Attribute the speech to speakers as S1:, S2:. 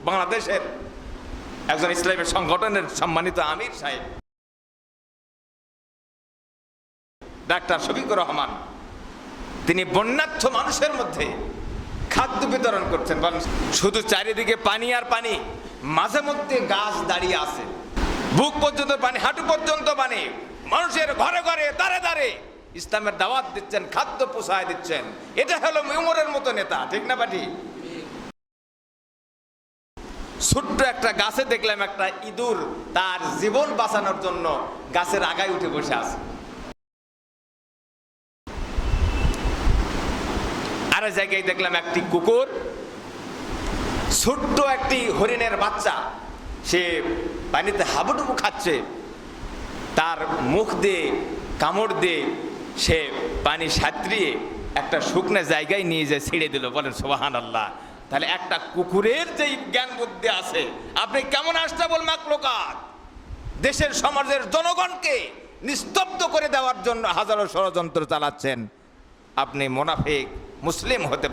S1: বাংলাদেশের একজন ইসলামী সংগঠনের সম্মানিত আমির সাহেব ডাক্তার শফিকুর রহমান, তিনি বন্যার্থ মানুষের মধ্যে খাদ্য বিতরণ করছেন। শুধু চারিদিকে পানি আর পানি, মাঝে মধ্যে গাছ দাঁড়িয়ে আছে, বুক পর্যন্ত পানি, হাঁটু পর্যন্ত পানি, মানুষের ঘরে ঘরে দাঁড়ে দাঁড়ে ইসলামের দাওয়াত দিচ্ছেন, খাদ্য পোষায় দিচ্ছেন। এটা হলো উমরের মতো নেতা, ঠিক না পাটি? ছোট্ট একটা গাছে দেখলাম একটা ইঁদুর তার জীবন বাঁচানোর জন্য গাছের আগায় উঠে বসে আছে। আর জায়গায় দেখলাম একটি কুকুর, ছোট্ট একটি হরিণের বাচ্চা, সে পানিতে হাবুডুবু খাচ্ছে, তার মুখ দিয়ে কামড় দিয়ে সে পানি সাঁতরিয়ে একটা শুকনো জায়গায় নিয়ে যায় ছেড়ে দিল। বলেন সুবহানাল্লাহ। তাহলে একটা কুকুরের যেই জ্ঞান বুদ্ধি আছে, আপনি কেমন আস্তাবল মাখলুকাত দেশের সমাজের জনগণকে নিস্তব্ধ করে দেওয়ার জন্য হাজারো ষড়যন্ত্র চালাচ্ছেন। আপনি মুনাফিক মুসলিম হতে